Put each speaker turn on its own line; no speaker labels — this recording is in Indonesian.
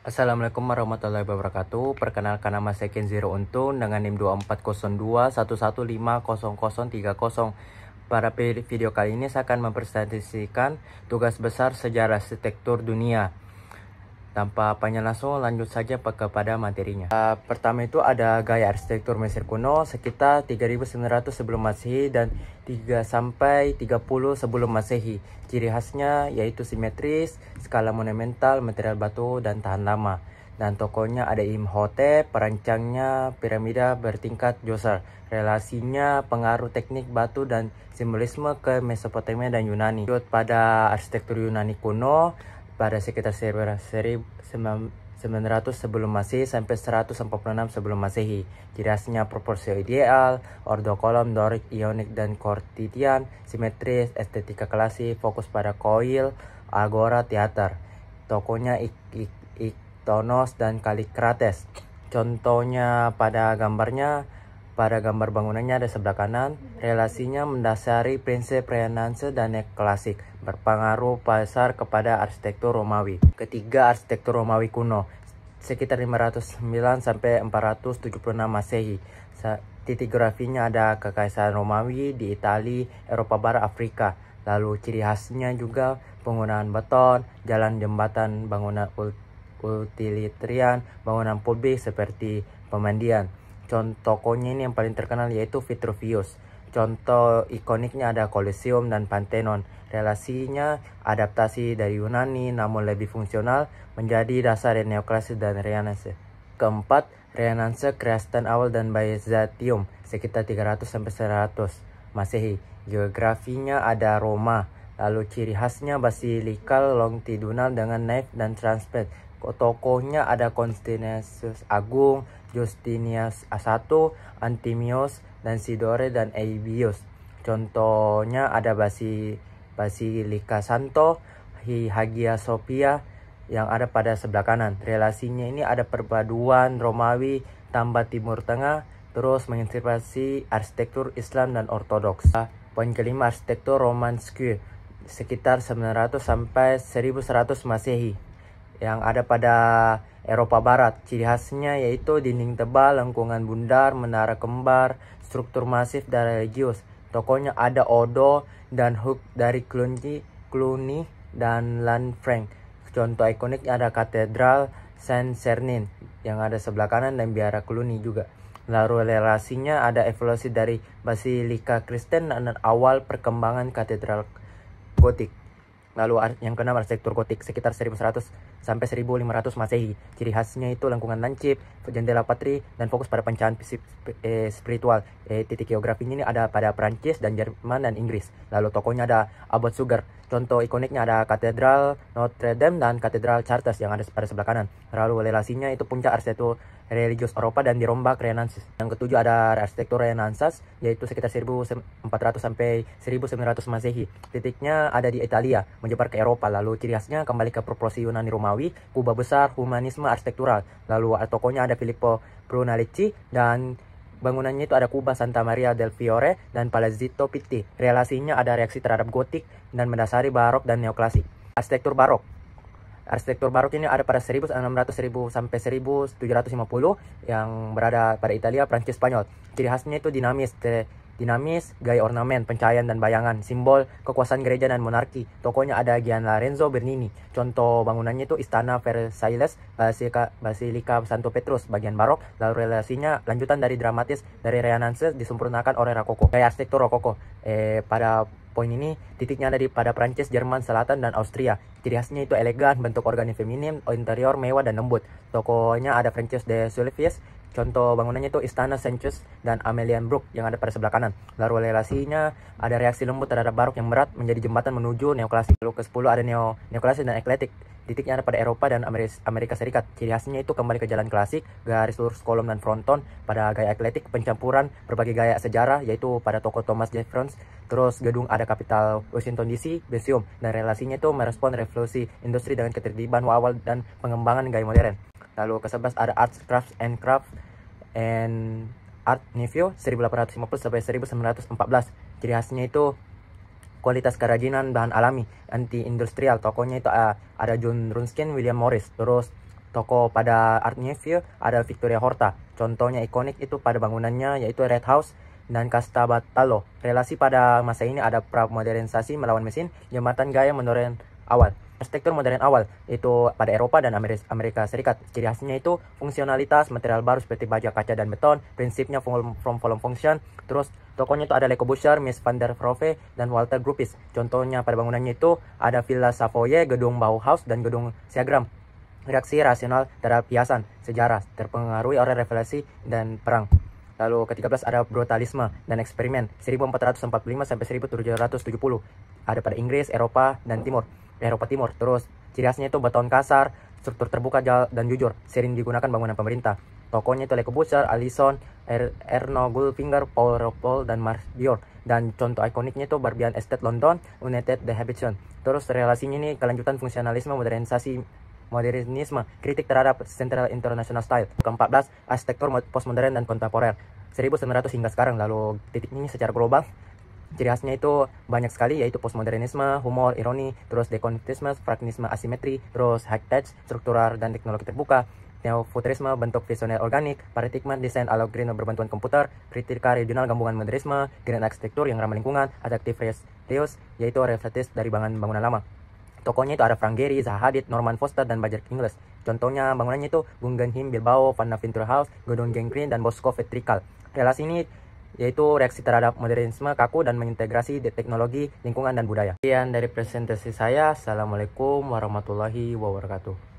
Assalamualaikum warahmatullahi wabarakatuh. Perkenalkan, nama saya Kenziro Untun dengan NIM 240211500030. Pada video kali ini saya akan mempresentasikan tugas besar sejarah arsitektur dunia. Tanpa panjang langsung lanjut saja kepada materinya. Pertama itu ada gaya arsitektur Mesir kuno sekitar 3900 sebelum Masehi dan 3 sampai 30 sebelum Masehi. Ciri khasnya yaitu simetris, skala monumental, material batu dan tahan lama. Dan tokohnya ada Imhotep, perancangnya piramida bertingkat Djoser. Relasinya pengaruh teknik batu dan simbolisme ke Mesopotamia dan Yunani. Pada arsitektur Yunani kuno pada sekitar 1900 sebelum Masehi sampai 146 sebelum Masehi. Ciri khasnya proporsi ideal, ordo kolom, Doric, Ionik, dan Corinthian, simetris, estetika klasik, fokus pada koil, agora, teater. Tokohnya Iktonos dan Kalikrates. Contohnya pada gambar bangunannya ada sebelah kanan. Relasinya mendasari prinsip Renaissance dan klasik, berpengaruh besar kepada arsitektur Romawi. Ketiga, arsitektur Romawi kuno sekitar 509 sampai 476 Masehi. Titik grafinya ada Kekaisaran Romawi di Italia, Eropa Barat, Afrika. Lalu ciri khasnya juga penggunaan beton, jalan, jembatan, bangunan utilitarian, bangunan publik seperti pemandian. Contoh tokohnya ini yang paling terkenal yaitu Vitruvius. Contoh ikoniknya ada Colosseum dan Pantheon. Relasinya adaptasi dari Yunani namun lebih fungsional menjadi dasar neoklasik dan Renaissance. Keempat, Renaissance, Kristen awal dan Byzantium sekitar 300 sampai 100 Masehi. Geografinya ada Roma. Lalu ciri khasnya basilikal longitudinal dengan nave dan transept. Tokohnya ada Constantius Agung, Justinius I, Antimius, dan Sidore dan Eusebius. Contohnya ada Basilika Santo, Hagia Sophia yang ada pada sebelah kanan. Relasinya ini ada perpaduan Romawi tambah Timur Tengah, terus menginspirasi arsitektur Islam dan Ortodoks. Poin kelima, arsitektur Romanesque sekitar 900 sampai 1100 Masehi yang ada pada Eropa Barat. Ciri khasnya yaitu dinding tebal, lengkungan bundar, menara kembar, struktur masif dan religius. Tokohnya ada Odo dan Hug dari Cluny dan Lanfranc. Contoh ikoniknya ada Katedral Saint-Sernin yang ada sebelah kanan dan biara Cluny juga. Lalu relasinya ada evolusi dari Basilika Kristen dan awal perkembangan katedral gotik. Lalu yang keenam, arsitektur gotik sekitar 1100 sampai 1500 Masehi. Ciri khasnya itu lengkungan lancip, jendela patri, dan fokus pada pencahayaan spiritual. Titik geografinya ini ada pada Prancis dan Jerman dan Inggris. Lalu tokohnya ada Abbot Suger. Contoh ikoniknya ada Katedral Notre Dame dan Katedral Chartres yang ada pada sebelah kanan. Lalu relasinya itu puncak arsitektur religius Eropa dan dirombak Renaissance. Yang ketujuh ada arsitektur Renaissance yaitu sekitar 1400 sampai 1900 Masehi. Titiknya ada di Italia menyebar ke Eropa. Lalu ciri khasnya kembali ke proporsi Yunani Romawi, kubah besar, humanisme arsitektural. Lalu tokohnya ada Filippo Brunelleschi dan bangunannya itu ada kubah Santa Maria del Fiore dan Palazzo Pitti. Relasinya ada reaksi terhadap gotik dan mendasari barok dan neoklasik. Arsitektur barok. Arsitektur barok ini ada pada 1600 sampai 1750 yang berada pada Italia, Prancis, Spanyol. Ciri khasnya itu dinamis, gaya ornamen, pencahayaan dan bayangan, simbol kekuasaan gereja dan monarki. Tokohnya ada Gian Lorenzo Bernini. Contoh bangunannya itu Istana Versailles, Basilika Santo Petrus, bagian barok. Lalu relasinya lanjutan dari dramatis dari Renaissance disempurnakan oleh Rokoko. Gaya arsitektur Rokoko. Pada poin ini titiknya ada pada Prancis, Jerman Selatan, dan Austria. Ciri khasnya itu elegan, bentuk organik feminim, interior mewah dan lembut. Tokohnya ada Francis de Sulpice. Contoh bangunannya itu Istana Saint-Just dan Amalienburg yang ada pada sebelah kanan. Lalu relasinya ada reaksi lembut terhadap barok yang berat menjadi jembatan menuju neoklasik. Lalu ke-10 ada neoklasik dan eklektik. Titiknya ada pada Eropa dan Amerika Serikat. Ciri khasnya itu kembali ke jalan klasik, garis lurus kolom dan fronton. Pada gaya eklektik, pencampuran berbagai gaya sejarah yaitu pada toko Thomas Jefferson. Terus gedung ada Capital Washington DC, Museum, dan relasinya itu merespon revolusi industri dengan ketertiban awal dan pengembangan gaya modern. Lalu ke-11 ada Arts, Crafts and Art Nouveau 1850 sampai 1914. Ciri khasnya itu kualitas kerajinan bahan alami, anti industrial. Tokohnya itu ada John Ruskin, William Morris. Terus toko pada Art Nouveau ada Victoria Horta. Contohnya ikonik itu pada bangunannya yaitu Red House dan Casta Battallo. Relasi pada masa ini ada pra-modernisasi melawan mesin, jembatan gaya modern awal. Arsitektur modern awal itu pada Eropa dan Amerika Serikat. Ciri khasnya itu fungsionalitas, material baru seperti baja, kaca, dan beton. Prinsipnya from volume function. Terus tokonya itu ada Le Corbusier, Mies van der Rohe, dan Walter Gropius. Contohnya pada bangunannya itu ada Villa Savoye, gedung Bauhaus, dan gedung Seagram. Reaksi rasional terhadap hiasan, sejarah, terpengaruhi oleh revolusi dan perang. Lalu ke-13 ada brutalisme dan eksperimen 1445 sampai 1770. Ada pada Inggris, Eropa Timur. Terus ciri khasnya itu beton kasar, struktur terbuka dan jujur, sering digunakan bangunan pemerintah. Tokonya itu Le Corbusier, Alison, Erno Goldfinger, Paul Rothbard, dan Marc Dior. Dan contoh ikoniknya itu Barbian Estate London, United The Habitation. Terus relasinya ini kelanjutan fungsionalisme, modernisme, kritik terhadap Central International Style. Ke-14 arsitektur postmodern dan kontemporer 1900 hingga sekarang. Lalu titiknya secara global, ciri khasnya itu banyak sekali, yaitu postmodernisme, humor, ironi, terus dekonstruksi, pragmatisme, asimetri, terus high-tech, struktural dan teknologi terbuka, neofuturisme, bentuk visioner organik, paradigma desain ala green berbantuan komputer, kritika regional gabungan modernisme, green arsitektur yang ramah lingkungan, adaptive reuse, yaitu reflektif dari bangunan lama. Tokonya itu ada Frank Gehry, Zaha Hadid, Norman Foster, dan Bayer Ingles. Contohnya bangunannya itu Guggenheim Bilbao, Van Aventura House, Gedung Green, dan Bosco Vertical. Relasi ini yaitu reaksi terhadap modernisme kaku dan mengintegrasi teknologi, lingkungan, dan budaya. Sekian dari presentasi saya. Assalamualaikum warahmatullahi wabarakatuh.